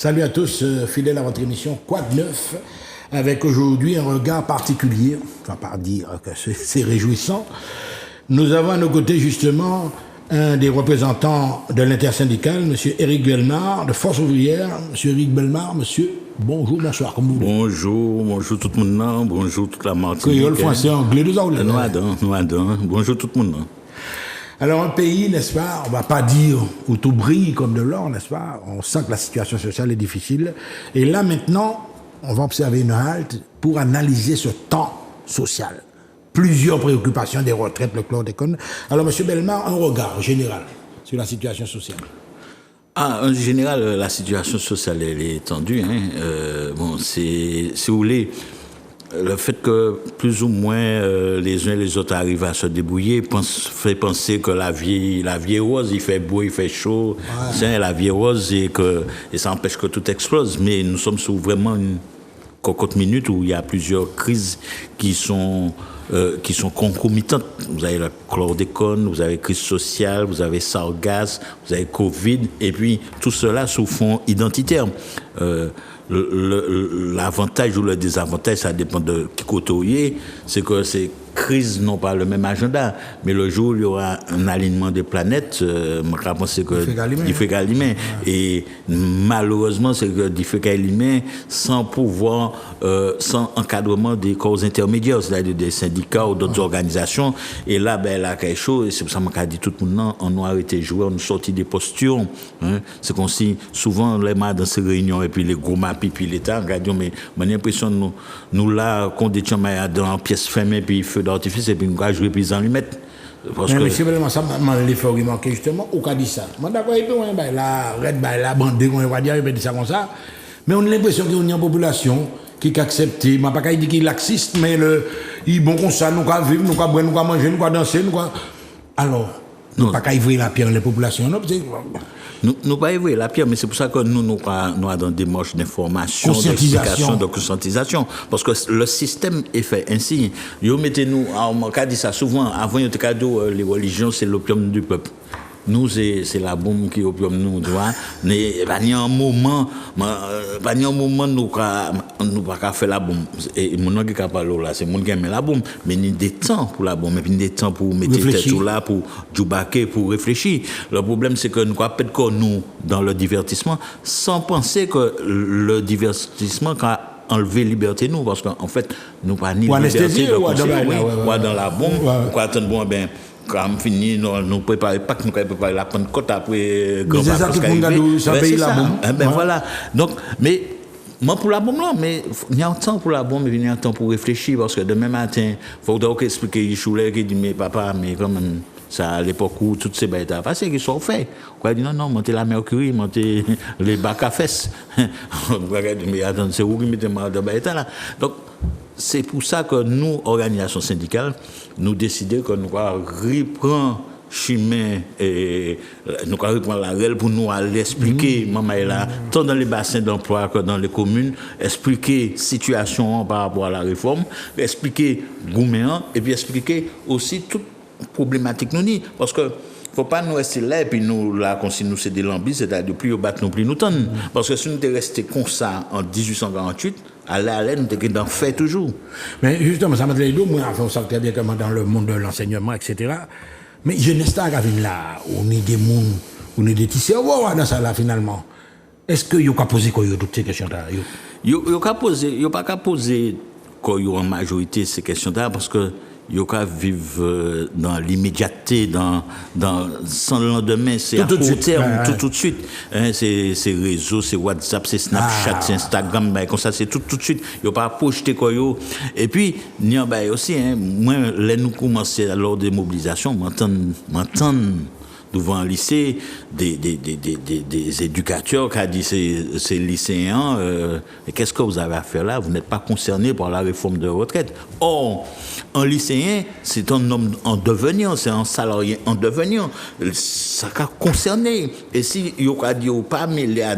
Salut à tous, fidèles à votre émission Quoi de neuf, avec aujourd'hui un regard particulier, enfin pas dire que c'est réjouissant. Nous avons à nos côtés justement un des représentants de l'intersyndicale, M. Éric Bellemare, de Force ouvrière. M. Éric Bellemare, monsieur, bonjour, bonsoir, comme vous voulez. Bonjour tout le monde, bonjour toute la Martinique. Créole, français, anglais, nous avons bonjour tout le monde. Alors un pays, n'est-ce pas, on ne va pas dire où tout brille comme de l'or, n'est-ce pas, on sent que la situation sociale est difficile. Et là maintenant, on va observer une halte pour analyser ce temps social. Plusieurs préoccupations des retraites, le chlordécone. Alors M. Bellemare, un regard général sur la situation sociale. En général, la situation sociale, elle est tendue. Si vous voulez, le fait que plus ou moins les uns et les autres arrivent à se débrouiller fait penser que la vie est rose, il fait beau, il fait chaud, la vie est rose et ça empêche que tout explose. Mais nous sommes sous vraiment une cocotte minute où il y a plusieurs crises qui sont concomitantes. Vous avez le chlordécone, vous avez crise sociale, vous avez sargasse, vous avez Covid, et puis tout cela sous fond identitaire. L'avantage ou le désavantage, ça dépend de qui côté, c'est que ces crises n'ont pas le même agenda. Mais le jour où il y aura un alignement des planètes, je pense que Diffé-Galimé. Et malheureusement, c'est que Diffé-Galimé, sans pouvoir, sans encadrement des corps intermédiaires, c'est-à-dire des syndicats ou d'autres organisations. Et là, là, quelque chose, et c'est pour ça que je dis tout le monde, on a arrêté de jouer, on a sorti des postures. C'est comme si, souvent, les mains dans ces réunions, et puis les gros maps, puis l'État, regardons, mais j'ai l'impression, nous là, qu'on détient dans une pièce fermée, puis feu d'artifice, et puis nous allons jouer puis en lui mettre. Mais monsieur Bellemare, ça m'a fait remarquer justement, ou qu'a dit ça. Moi d'accord, il peut la bande, on va dire, il peut dire ça comme ça. Mais on a l'impression qu'il y a une population qui a accepté, je ne vais pas dire qu'il est laxiste, mais il est bon comme ça, nous allons vivre, nous allons boire, nous allons manger, nous allons danser, nous allons... Alors, nous ne pouvons pas ouvrir la pierre dans les populations, non? Nous pas évoluer la pierre, mais c'est pour ça que nous avons dans des démarches d'information, d'explication, de conscientisation. Parce que le système est fait ainsi. Vous mettez-nous, on a dit ça souvent, avant, il y a les religions, c'est l'opium du peuple. Nous, c'est la bombe qui est opium, nous, tu vois. Mais il y a un moment, nous pas faire la bombe. Et mon nom qui parle là, c'est mon qui aime la bombe. Mais il y a des temps pour la bombe, et puis il y a des temps pour mettre tête là, pour jouer, pour réfléchir. Le problème, c'est que nous avons nous dans le divertissement, sans penser que le divertissement, enlever liberté nous, parce qu'en fait, nous pas ni liberté de conseiller, ou dans la bombe, ou attendre bon, quand fini, nous préparons pas que nous préparons la Pentecôte après grand voilà. Donc, mais moi pour la bombe là, mais il y a un temps pour la bombe, il y a un temps pour réfléchir, parce que demain matin, il faut donc expliquer Yishoulé qui dit mais papa, mais quand même ça à l'époque où toutes ces bêtes à passer, qu'ils sont faits. Quoi dit non, montez la mercury, montez les bacs à fesses. Mais attends, c'est où qui mettez mal de bêtes là. Donc c'est pour ça que nous, organisation syndicale, nous décidons que nous allons reprendre chemin et nous allons reprendre la règle pour nous aller expliquer, maman est là, tant dans les bassins d'emploi que dans les communes, expliquer situation par rapport à la réforme, expliquer gouvernement et puis expliquer aussi toute problématique nous dit, parce que faut pas nous rester là et puis nous là comme si nous c'est des lambis, c'est-à-dire plus au bat non plus nous tendre, parce que si nous étions restés comme ça en 1848 à nous étions dans fait toujours. Mais justement ça m'a dit moi on sait très bien comment dans le monde de l'enseignement etc. Mais jeunesse là on est des monde on est des petits cerveaux dans ça là finalement. Est-ce que yo ka poser quoi toutes ces questions là yo ka poser yo pas ka poser quoi en majorité ces questions là parce que yo ka vivre dans l'immédiateté, sans le lendemain, c'est à court terme, tout de suite. C'est réseaux, c'est WhatsApp, c'est Snapchat, c'est Instagram, comme ça, c'est tout de suite. Yo pas projeté quoi yo. Et puis, n'y a aussi, moi, là nous commencer lors des mobilisations, m'entendre devant un lycée, des éducateurs qui ont dit ces lycéens, qu'est-ce que vous avez à faire là? Vous n'êtes pas concerné par la réforme de retraite. Or, un lycéen, c'est un homme en devenir, c'est un salarié en devenir. Ça a concerné. Et si il a dit pas mêlé à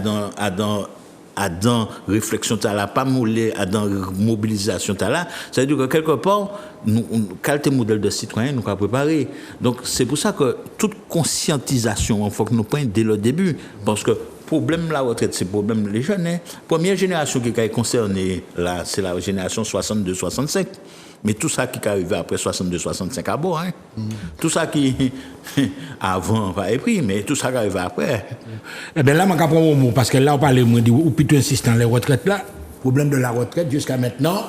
dans réflexion là, pas mêlé à dans mobilisation là, ça veut dire que quelque part nous quel modèle de citoyen nous avons préparé. Donc c'est pour ça que toute conscientisation il faut que nous prenions dès le début, parce que problème de la retraite, c'est le problème des jeunes. Hein. Première génération qui est concernée, là, c'est la génération 62-65. Mais tout ça qui est arrivé après 62-65 à bord, hein. Tout ça qui avant va être pris, mais tout ça qui arrive après. Eh bien là, je vais prendre un mot, parce que là, on parle, ou plutôt insistant, les retraites là. Problème de la retraite, jusqu'à maintenant,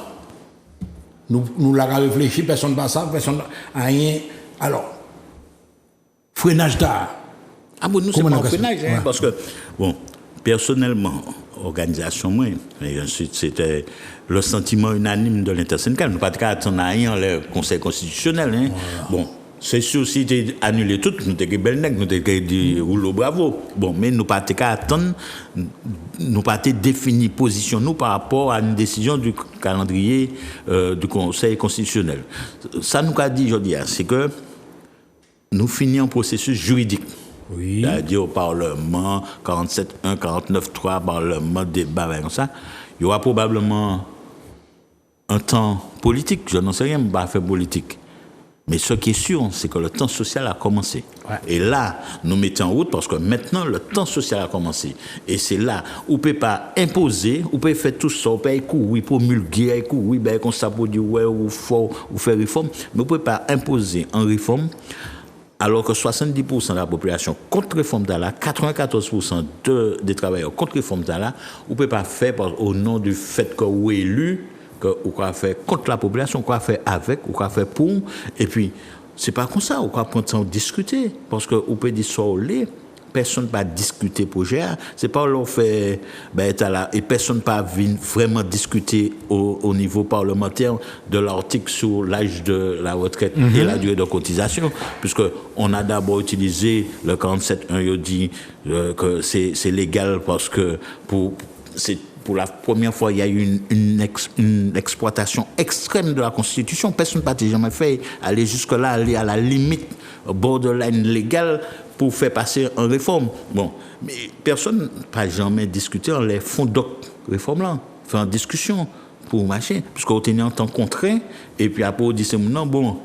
nous l'avons réfléchi, personne ne passe ça, personne n'a rien. Alors, freinage tard. Ah bon, nous, c'est pas un freinage, hein, parce que, bon, personnellement, organisation, moi, et ensuite, c'était le sentiment unanime de l'intersyndical. Nous ne pouvons pas attendre à rien le Conseil constitutionnel. Hein. Bon, c'est sûr, si tu annulé tout, nous t'es belle nègre, nous t'es dit rouleau bravo. Bon, mais nous ne pouvons pas attendre, nous ne pouvons pas définir position nous par rapport à une décision du calendrier du Conseil constitutionnel. Ça nous a dit, je dis, c'est que nous finissons un processus juridique. Oui. C'est-à-dire au Parlement, 47.1, 49.3, Parlement, débat, comme ça. Il y aura probablement un temps politique. Je n'en sais rien, je ne vais pas faire politique. Mais ce qui est sûr, c'est que le temps social a commencé. Ouais. Et là, nous mettons en route parce que maintenant, le temps social a commencé. Et c'est là où on ne peut pas imposer, on peut faire tout ça, on peut courir, promulguer, courir, ben, comme ça pour dire ouais, ou faut, ou faire réforme. Mais on ne peut pas imposer en réforme. Alors que 70% de la population contre réforme d'Allah, 94% des travailleurs contre réforme d'Allah, on ne peut pas faire au nom du fait que vous êtes élu, que vous pouvez faire contre la population, vous pouvez faire avec, vous pouvez faire pour. Et puis, ce n'est pas comme ça, vous pouvez prendre temps de discuter. Parce que vous pouvez dire ça au lait, personne ne va discuter projet. Ce n'est pas où fait, ben, et personne ne va vraiment discuter au niveau parlementaire de l'article sur l'âge de la retraite et la durée de cotisation, puisqu'on a d'abord utilisé le 47.1, il dit que c'est légal parce que pour la première fois, il y a eu une exploitation extrême de la Constitution. Personne ne n'a jamais fait aller jusque-là, aller à la limite borderline légale pour faire passer une réforme. Bon, mais personne n'a jamais discuté en les fonds de réforme-là, faire une discussion pour marcher, puisqu'on tenait en temps contraint, et puis après on dit c'est non, bon,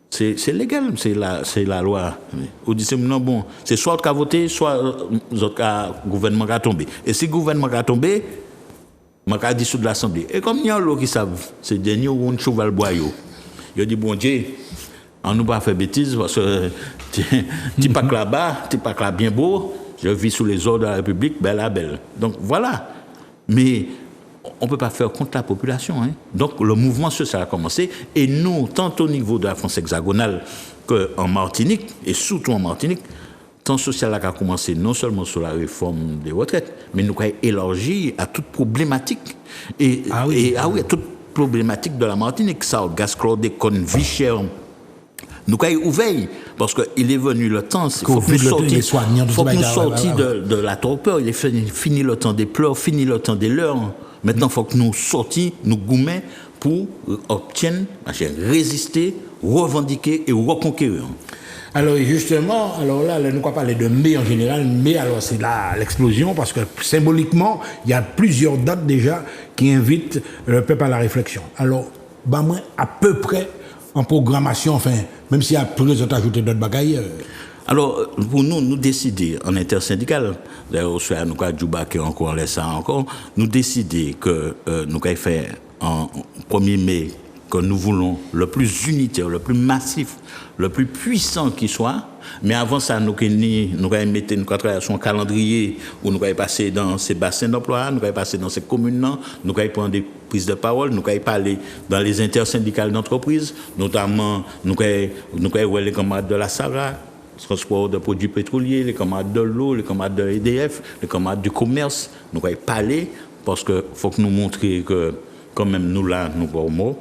c'est légal, c'est la loi. On dit c'est non, bon, c'est soit qu'à voter, soit le gouvernement a tombé. Et si le gouvernement a tombé, on a dissoudre l'Assemblée. Et comme il y a l'eau qui savent, c'est dernier où on cheval boyau. Il dit bon Dieu, on ne va pas faire bêtises parce que tu pas là-bas, tu pas là bien beau, je vis sous les ordres de la République, belle à belle. Donc voilà. Mais on ne peut pas faire contre la population. Hein. Donc le mouvement social a commencé et nous, tant au niveau de la France hexagonale qu'en Martinique, et surtout en Martinique, le temps social a commencé non seulement sur la réforme des retraites, mais nous avons élargi à toute problématique. À toute problématique de la Martinique, ça, gaz chlordécone, vie chère. Nous avons ouvert, parce qu'il est venu le temps, il faut que nous sortions de la torpeur, il est fini le temps des pleurs, fini le temps des leurs. Maintenant, il faut que nous sortions, nous goumets pour obtenir, résister, revendiquer et reconquérir. Alors justement, alors là, nous pas parler de mai en général, mais alors c'est là l'explosion, parce que symboliquement, il y a plusieurs dates déjà qui invitent le peuple à la réflexion. Alors, bah moi, à peu près en programmation, enfin, même si après les autres ajouté d'autres bagailles. Alors, pour nous décider en intersyndical, d'ailleurs, nous avons Djouba qui encore laissé ça encore, nous décider que nous allons faire en 1er mai que nous voulons le plus unitaire, le plus massif, le plus puissant qui soit. Mais avant ça, nous allons mettre un calendrier où nous allons passer dans ces bassins d'emploi, nous allons passer dans ces communes, nous allons prendre des prises de parole, nous allons parler dans les intersyndicales d'entreprise, notamment nous allons voir les camarades de la SARA, transport de produits pétroliers, les camarades de l'eau, les camarades de EDF, les camarades du commerce. Nous allons parler parce qu'il faut que nous montrions que quand même nous là, nous sommes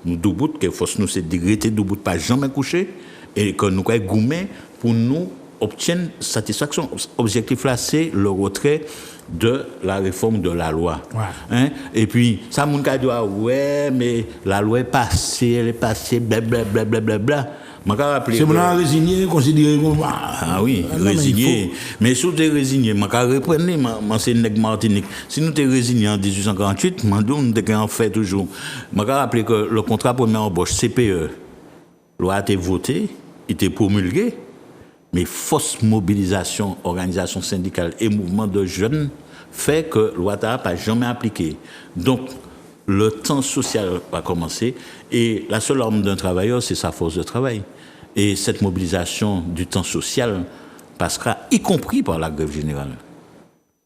nous debout, qu'il faut nous se dégrader debout, pas jamais coucher, et que nous allons gommer pour nous obtenir satisfaction. L'objectif là, c'est le retrait de la réforme de la loi. Ouais. Hein? Et puis, ça, mon cas dit, ouais, mais la loi est passée, elle est passée, blablabla. C'est mon résigné, considéré comme. Ah oui, résigné. Mais si tu es résigné, je vais reprendre, c'est une Martinique. Si nous t'es résigné en 1848, nous t'es fait toujours. Je vais rappeler que le contrat première embauche, CPE, loi a été votée, il était promulgué, mais force mobilisation, organisation syndicale et mouvement de jeunes fait que l'Ouattara n'a jamais appliqué. Donc, le temps social va commencer et la seule arme d'un travailleur, c'est sa force de travail. Et cette mobilisation du temps social passera, y compris par la grève générale.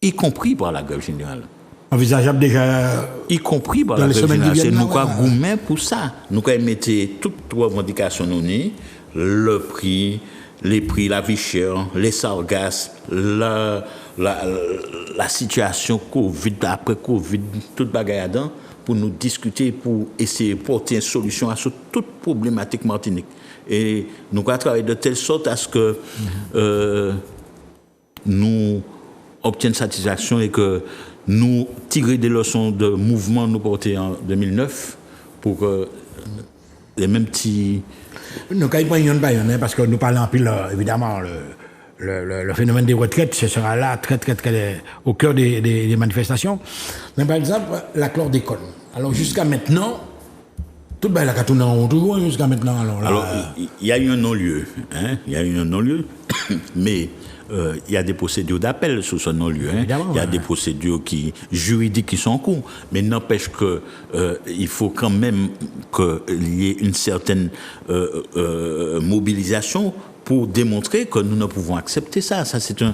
Y compris par la grève générale. Envisageable déjà. Y compris par la grève générale. C'est nous qui avons pour ça. Nous avons mis toutes les revendications, le prix, les prix, la vie chère, les sargasses, la situation Covid, après Covid, toute bagaille dedans, pour nous discuter, pour essayer de porter une solution à toute problématique Martinique. Et nous allons travailler de telle sorte à ce que nous obtenions satisfaction et que nous tirions des leçons de mouvement nous portés en 2009 pour que les mêmes petits... Nous ne parce que nous parlons pile, évidemment, le phénomène des retraites, ce sera là, très au cœur des manifestations. Mais par exemple, la chlordécone. Alors jusqu'à maintenant, tout le monde a tourné en rond jusqu'à maintenant. Alors, il y a eu un non-lieu. Il y a eu un non-lieu, mais il y a des procédures d'appel sur ce non-lieu. Il y a des procédures juridiques qui sont en cours. Mais n'empêche qu'il faut quand même qu'il y ait une certaine mobilisation pour démontrer que nous ne pouvons accepter ça. Ça, c'est un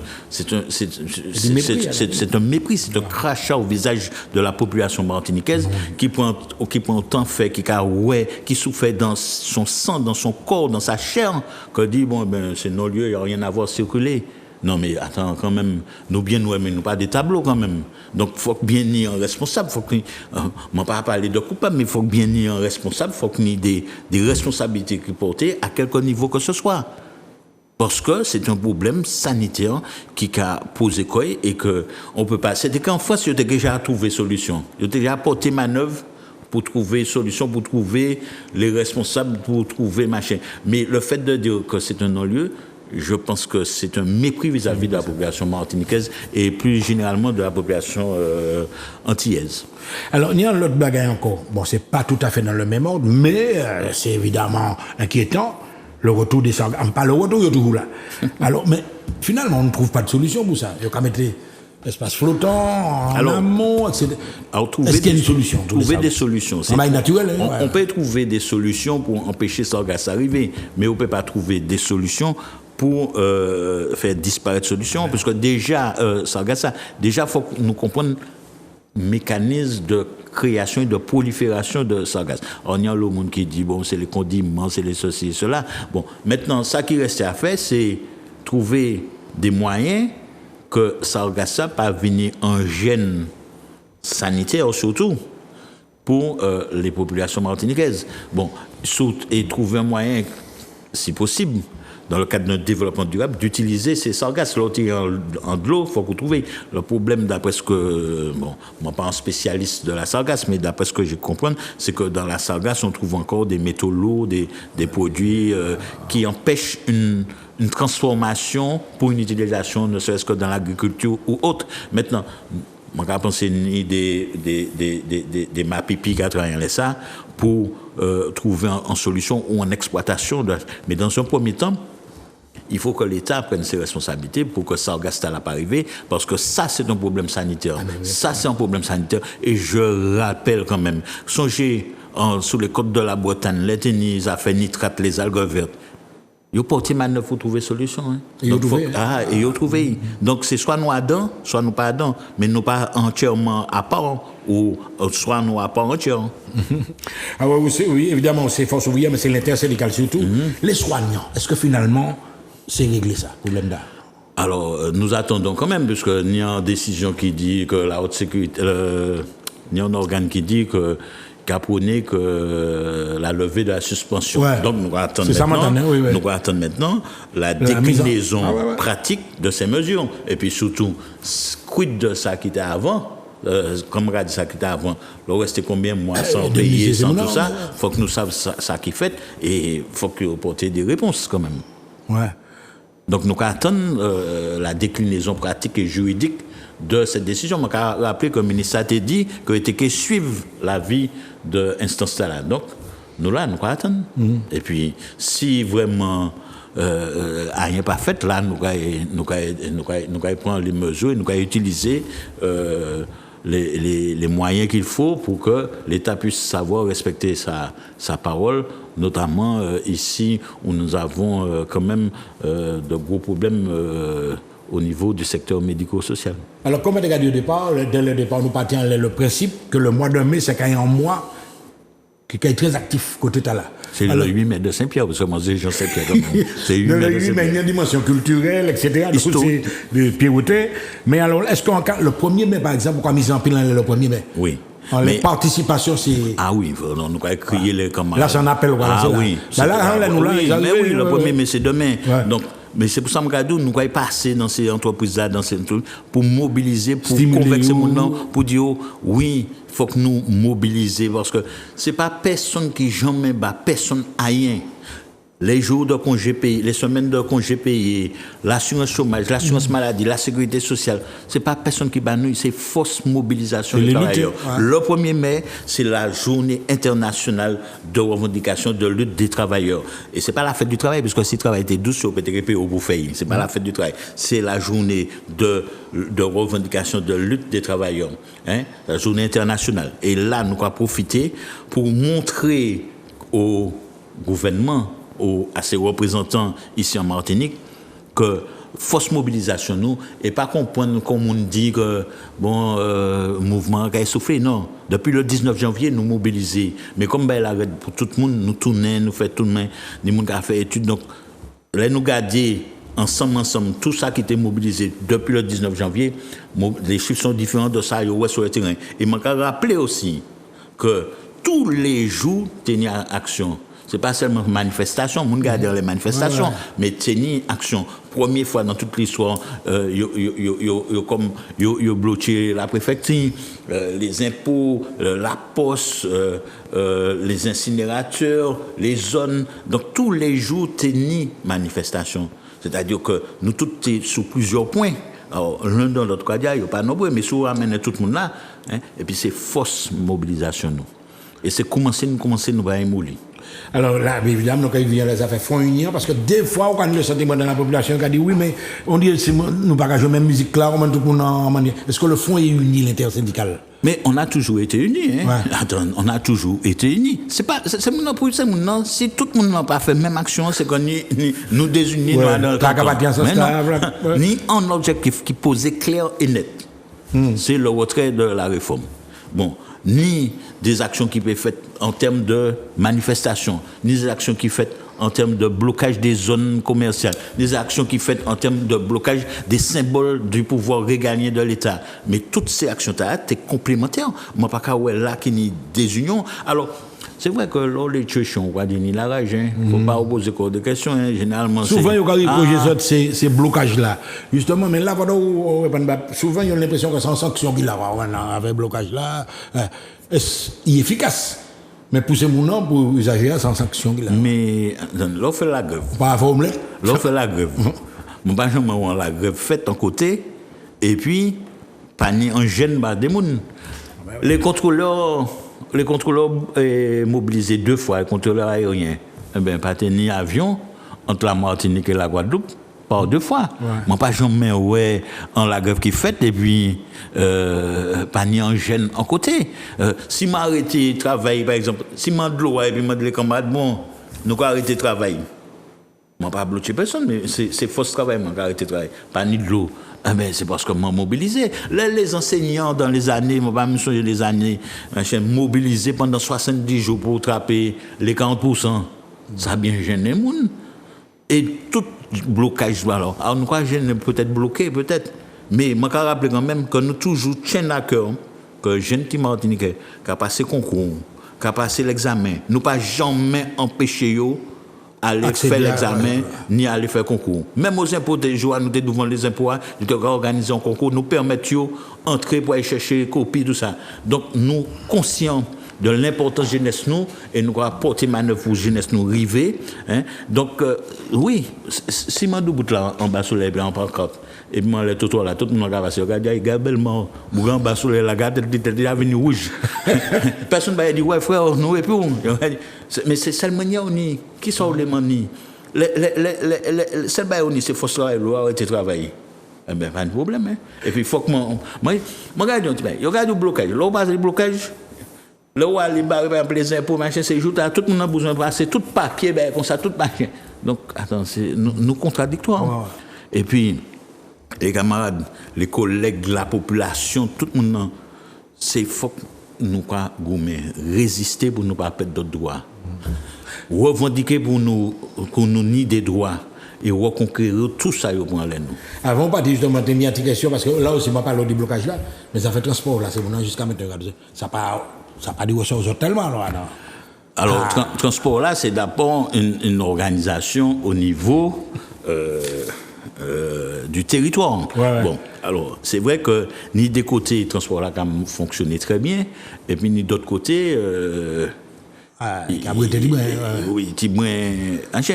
mépris, c'est un crachat au visage de la population martiniquaise qui prend autant fait, qui souffre dans son sang, dans son corps, dans sa chair, que dit, c'est nos lieux, il n'y a rien à voir circuler. Non, mais attends, quand même, nous mais nous pas des tableaux quand même. Donc, il faut bien y un responsable. Faut que, je ne pas parler de coupable, mais il faut bien y un responsable. Il faut qu'il y ait des responsabilités qui portent à quelque niveau que ce soit. Parce que c'est un problème sanitaire qui a posé quoi et qu'on peut pas. C'était qu'en France, il y a déjà trouvé solution. Il y a déjà apporté manœuvre pour trouver solution, pour trouver les responsables, pour trouver machin. Mais le fait de dire que c'est un non-lieu, je pense que c'est un mépris vis-à-vis de la population martiniquaise et plus généralement de la population antillaise. Alors, il y a un autre bagaille encore. Bon, c'est pas tout à fait dans le même ordre, mais c'est évidemment inquiétant. Le retour des sargasses. Pas le retour, il y a toujours là. Alors, mais finalement, on ne trouve pas de solution pour ça. Il y a qu'à mettre l'espace flottant, en amont, etc. Est-ce qu'il y a une solution? Trouver des solutions. C'est naturel. On peut trouver des solutions pour empêcher sargasses d'arriver, mais on ne peut pas trouver des solutions pour faire disparaître solutions, parce que déjà, sargasses, déjà, il faut que nous comprenions mécanisme de création et de prolifération de sargasses. On y a le monde qui dit, c'est les condiments, c'est les ceci et cela. Bon, maintenant, ça qui reste à faire, c'est trouver des moyens que sargasses pas venir en gêne sanitaire, surtout, pour les populations martiniquaises. Bon, et trouver un moyen, si possible, dans le cadre d'un développement durable, d'utiliser ces sargasses. L'autre en de l'eau, il faut que vous trouviez. Le problème, d'après ce que... Bon, moi, pas un spécialiste de la sargasse, mais d'après ce que je comprends, c'est que dans la sargasse, on trouve encore des métaux lourds, des produits qui empêchent une transformation pour une utilisation, ne serait-ce que dans l'agriculture ou autre. Maintenant, je vais penser des mapipi qui travaillent ça pour trouver en solution ou en exploitation. Mais dans un premier temps, il faut que l'État prenne ses responsabilités pour que sargasses n'a pas arrivé, parce que ça, c'est un problème sanitaire. Ça, c'est un problème sanitaire. Et je rappelle quand même, songez, sous les côtes de la Bretagne, les tennis a fait nitrate, les algues vertes. Ils ont porté manœuvre pour trouver solution. Ils ont trouvé. Donc, c'est soit nous dedans, soit nous pas dedans, mais nous pas entièrement à part, ou soit nous à part entièrement. Ah oui, évidemment, c'est force ouvrière, mais c'est l'intersyndicale surtout. Les soignants, est-ce que finalement, c'est réglé ça, problème là? Alors, nous attendons quand même, puisque il y a une décision qui dit que la haute sécurité, il y a un organe qui dit que prôné que la levée de la suspension. Ouais. Donc, nous allons attendre maintenant la déclinaison pratique de ces mesures. Et puis surtout, quid de ça qui était avant, comme on a dit ça qui était avant, le reste combien de mois sans payer, sans tout ça, il faut que nous sachions ça qui fait et il faut que nous apportions des réponses quand même. Ouais. Donc, nous attendons la déclinaison pratique et juridique de cette décision. Je me rappelle que le ministre a dit qu'il était que suivre l'avis de l'instance là. Donc, nous attendons. Et puis, si vraiment rien pas fait, là, nous allons prendre les mesures, nous allons utiliser les moyens qu'il faut pour que l'État puisse savoir respecter sa parole, notamment ici où nous avons quand même de gros problèmes au niveau du secteur médico-social. Alors, comme tu as dit au départ, dès le départ, nous partions le principe que le mois de mai, c'est quand il y a un mois qui est très actif côté là. C'est le 8 mai de Saint-Pierre, parce que moi, c'est Jean Saint-Pierre. C'est 8 mai de Saint-Pierre. Mais il y a une dimension culturelle, etc. C'est de pirouté. Mais alors, est-ce qu'en cas, le 1er mai, par exemple, pourquoi mise en pile le 1er mai? Oui. Les participations, c'est... Ah oui, nous allons crier les camarades. Là, c'est un appel. Voilà, ah oui. Mais oui, le 1er mai, c'est demain. Ouais. Donc, mais c'est pour ça que nous allons passer dans ces entreprises-là, dans ces trucs, pour mobiliser, pour convaincre les gens, pour dire oui, il faut que nous mobiliser, parce que ce n'est pas personne qui jamais bat, personne rien. Les jours de congés payés, les semaines de congés payés, l'assurance chômage, l'assurance maladie, la sécurité sociale, ce n'est pas personne qui bat nous, c'est fausse mobilisation des travailleurs. Ouais. Le 1er mai, c'est la journée internationale de revendication, de lutte des travailleurs. Et ce n'est pas la fête du travail, parce que si le travail était douce, on peut être au bout fait. Ce n'est pas la fête du travail. C'est la journée de revendication, de lutte des travailleurs. Hein? La journée internationale. Et là, nous allons profiter pour montrer au gouvernement, à ses représentants ici en Martinique, que fausse mobilisation nous et pas comprendre comme on dit que mouvement a essoufflé. Non, depuis le 19 janvier nous mobiliser, mais comme la pour tout le monde nous tourner, nous faire tout le monde, les monde qui a fait études, donc là nous garder ensemble tout ça qui était mobilisé depuis le 19 janvier, les chiffres sont différents de ça sur le terrain. Et je rappeler aussi que tous les jours tenir action. Ce n'est pas seulement manifestation, on regarde les manifestations, mais tenir action. Première fois dans toute l'histoire, ils ont bloqué la préfecture, les impôts, la poste, les incinérateurs, les zones. Donc tous les jours, tenir manifestation. C'est-à-dire que nous tous sommes sur plusieurs points. Alors, l'un dans l'autre cas, il n'y a pas nombreux, mais si on ramène tout le monde là, hein, et puis c'est fausse mobilisation. Nous. Et c'est commencer nous à émouler. Alors là, évidemment, quand les affaires font unir, parce que des fois, on a le sentiment dans la population qui dit oui, mais on dit nous ne pas jouer même musique là, on tout le monde. Est-ce que le fond est uni, l'intersyndical? Mais on a toujours été unis. Hein? Ouais. Attends, on a toujours été unis. C'est maintenant, si tout le monde n'a pas fait la même action, c'est qu'on nous désunis ni un objectif qui posait clair et net. C'est le retrait de la réforme. Bon, ni des actions qui peuvent être faites en termes de manifestation, ni des actions qui sont faites en termes de blocage des zones commerciales, des actions qui sont faites en termes de blocage des symboles du pouvoir régalien de l'État. Mais toutes ces actions-là, c'est complémentaire. Moi, pas qu'à là qui n'y des unions. Alors, c'est vrai que là, les tuitions, on va dire, la rage, il ne faut pas opposer encore de questions, hein. Généralement. Souvent, il y a ces blocages-là. Justement, mais là, souvent, il y a l'impression que c'est une sanction qu'il a avec le blocage-là. Il est efficace. Mais pour ces mouvements, pour usager, sans sanction qu'il a. Mais l'on fait la grève. Pas formule. L'on fait la grève. Mon pas jamais la grève faite en côté, et puis, pas ni en gêne des gens. Les contrôleurs mobilisés 2 fois, les contrôleurs aériens, pas ni avion entre la Martinique et la Guadeloupe, par 2 fois. Moi, pas jamais en la grève qui fait, et puis, pas ni en gêne en côté. Si m'arrêter de travailler, par exemple, si m'en de l'eau, et puis m'en de les camarades, bon, nous arrêter de travailler. Moi, pas bloquer personne, mais c'est faux travail, moi, arrêter de travailler. Pas ni de l'eau. C'est parce que moi mobilisé. Les enseignants dans les années, je ne vais pas me souvenir des années, mobilisés pendant 70 jours pour attraper les 40%. Ça a bien gêné le monde. Et tout blocage, alors nous quoi gêner peut-être bloqué, peut-être. Mais je me rappelle quand même que nous toujours tiens à cœur que jeune petit Martiniquais qui a passé le concours, qui a passé l'examen, nous pas jamais empêché aller faire l'examen ni aller faire concours. Même aux impôts des jours, nous devant les impôts, nous devons organiser un concours, nous permettre d'entrer pour aller chercher copie, tout ça. Donc nous conscients de l'importance de jeunesse nous et nous allons porter manœuvre pour jeunesse nous river. Hein? Donc oui, si je bout là en bas sur les en pancarte et puis les tout là, tout le monde va passer. Regarde, il y a bellement en bas sur les la garde de l'avenue rouge. Personne va dire ouais frère, nous et puis mais c'est seulement qui sont les mani. Celle baïoni, c'est force travail, loi été travaillé. Eh bien, pas de problème. Hein. Et puis, il faut que moi, regarde un petit peu. Regarde le blocage. Là, on passe le blocage. Là, où aller barrer par exemple les impôts, machin, c'est juste, tout le monde a besoin de passer tout papier, ben, comme ça, tout machin. Donc, attends, c'est nous contradictoires. Hein. Et puis, les camarades, les collègues, la population, tout le monde, c'est faut que nous pas résister pour nous pas perdre d'autres droits. Revendiquer pour nous ni des droits. Et reconquérir tout ça pour aller nous. Avant, pas justement de une question, parce que là aussi, je ne parle pas du blocage là, mais ça fait transport là, c'est bon, jusqu'à maintenant, ça n'a pas de ressources tellement là. Non? Alors, transport là, c'est d'abord une organisation au niveau du territoire. Ouais. Bon, alors, c'est vrai que ni des côtés, transport là, a fonctionné très bien, et puis ni d'autre côté, oui,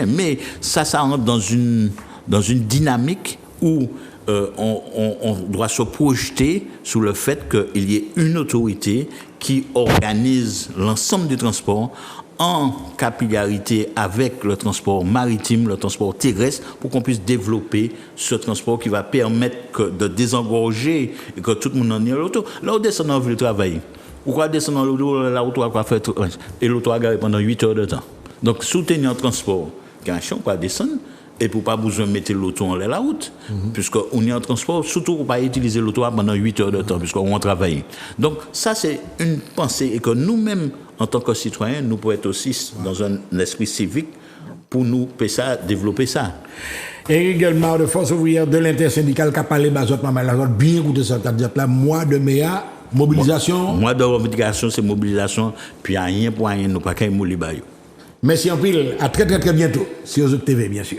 mais ça rentre dans une dynamique où on doit se projeter sur le fait qu'il y ait une autorité qui organise l'ensemble du transport en capillarité avec le transport maritime, le transport terrestre, pour qu'on puisse développer ce transport qui va permettre de désengorger et que tout le monde en ait l'auto. Là, on descend dans la ville travailler. Pourquoi descendre dans l'auto à faire et l'auto à garer pendant 8 heures de temps. Donc, soutenir un transport, on peut descendre et pour pas besoin de mettre l'auto en la route, puisqu'on est en transport, surtout pour pas utiliser l'auto pendant 8 heures de temps, puisqu'on travaille. Donc, ça, c'est une pensée et que nous-mêmes, en tant que citoyens, nous pouvons être aussi dans un esprit civique pour nous développer ça. Et également, de force ouvrière de l'intersyndicale qui a parlé bien écouté ça, là, mois de mai, mobilisation. Mois de revendication, c'est mobilisation, puis rien pour rien, nous pas qu'à mouler. Merci en pile, à très bientôt sur Zouk TV, bien sûr.